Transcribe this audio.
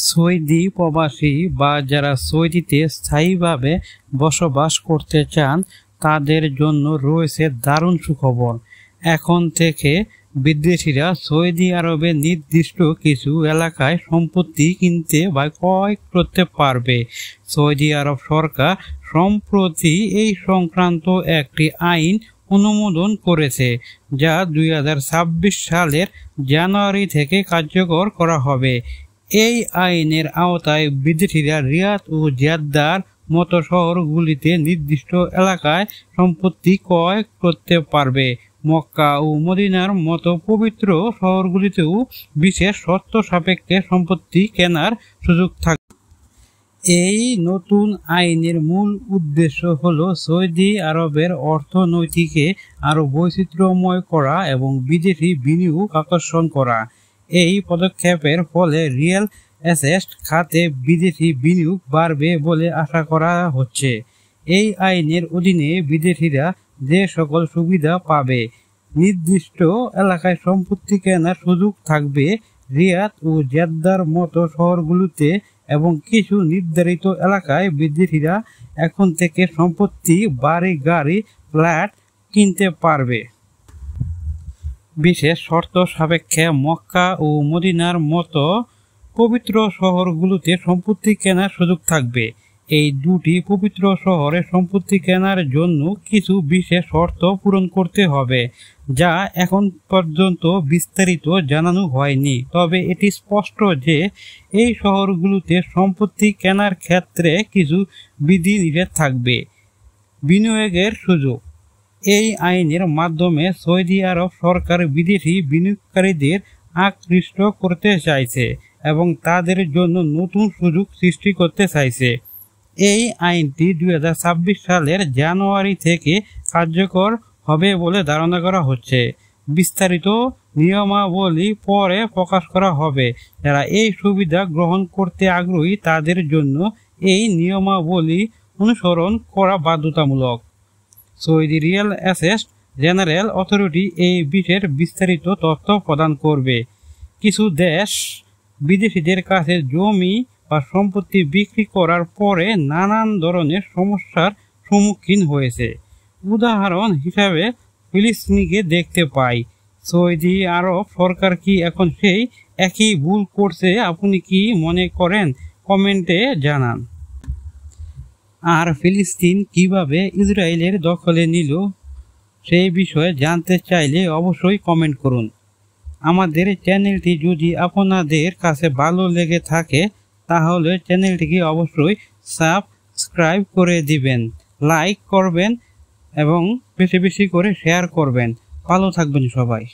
Saudi প্রবাসী বা যারা সৌদিতে স্থায়ীভাবে বসবাস করতে চান তাদের জন্য রয়েছে দারুণ সুখবর। এখন থেকে বিদেশিরা সৌদি আরবে নির্দিষ্ট কিছু এলাকায় সম্পত্তি কিনতে বা ক্রয় করতে পারবে। সৌদি আরব সরকার সম্প্রতি এই সংক্রান্ত একটি আইন অনুমোদন করেছে, যা 2026 সালের জানুয়ারি থেকে কার্যকর করা হবে। এই আইনের আওতায় বিদেশিরা রিয়াদ ও জেদ্দার মতো শহরগুলিতে নির্দিষ্ট এলাকায় সম্পত্তি ক্রয় করতে পারবে। মক্কা ও মদিনার মতো পবিত্র শহরগুলিতেও বিশেষ শর্ত সাপেক্ষে সম্পত্তি কেনার সুযোগ থাকবে। এই নতুন আইনের মূল উদ্দেশ্য হল সৌদি আরবের অর্থনীতিকে আরও বৈচিত্র্যময় করা এবং বিদেশি বিনিয়োগ আকর্ষণ করা। এই পদক্ষেপের ফলে রিয়েল এস্টেট খাতে বিদেশি বিনিয়োগ বাড়বে বলে আশা করা হচ্ছে। এই আইনের অধীনে বিদেশিরা যে সকল সুবিধা পাবে, নির্দিষ্ট এলাকায় সম্পত্তি কেনার সুযোগ থাকবে রিয়াদ ও জেদ্দার মতো শহরগুলোতে, এবং কিছু নির্ধারিত এলাকায় বিদেশিরা এখন থেকে সম্পত্তি, বাড়ি, গাড়ি, ফ্ল্যাট কিনতে পারবে। বিশেষ শর্ত সাপেক্ষে মক্কা ও মদিনার মতো পবিত্র শহরগুলোতে সম্পত্তি কেনার সুযোগ থাকবে। এই দুটি পবিত্র শহরে সম্পত্তি কেনার জন্য কিছু বিশেষ শর্ত পূরণ করতে হবে, যা এখন পর্যন্ত বিস্তারিত জানানো হয়নি। তবে এটি স্পষ্ট যে এই শহরগুলোতে সম্পত্তি কেনার ক্ষেত্রে কিছু বিধিনিষেধ থাকবে। বিনিয়োগের সুযোগ। এই আইনের মাধ্যমে সৌদি আরব সরকার বিদেশি বিনিয়োগকারীদের আকৃষ্ট করতে চাইছে এবং তাদের জন্য নতুন সুযোগ সৃষ্টি করতে চাইছে। এই আইনটি 2026 সালের জানুয়ারি থেকে কার্যকর হবে বলে ধারণা করা হচ্ছে। বিস্তারিত নিয়মাবলী পরে প্রকাশ করা হবে। যারা এই সুবিধা গ্রহণ করতে আগ্রহী তাদের জন্য এই নিয়মাবলী অনুসরণ করা বাধ্যতামূলক। Saudi riyal estate general authority এই বিষয়ের বিস্তারিত তথ্য প্রদান করবে। কিছু দেশ বিদেশিদের কাছে জমি বা সম্পত্তি বিক্রি করার পরে নানান ধরনের সমস্যার সম্মুখীন হয়েছে। উদাহরণ হিসাবে ফিলিস্তিনিকে দেখতে পাই। সৌদি আরব সরকার কি এখন সেই একই ভুল করছে? আপনি কি মনে করেন? কমেন্টে জানান। আর ফিলিস্তিন কিভাবে ইসরায়েলের দখলে নিল সেই বিষয়ে জানতে চাইলে অবশ্যই কমেন্ট করুন। আমাদের চ্যানেলটি যদি আপনাদের কাছে ভালো লেগে থাকে তাহলে চ্যানেলটিকে অবশ্যই সাবস্ক্রাইব করে দিবেন, লাইক করবেন এবং বেশি বেশি করে শেয়ার করবেন। ভালো থাকবেন সবাই।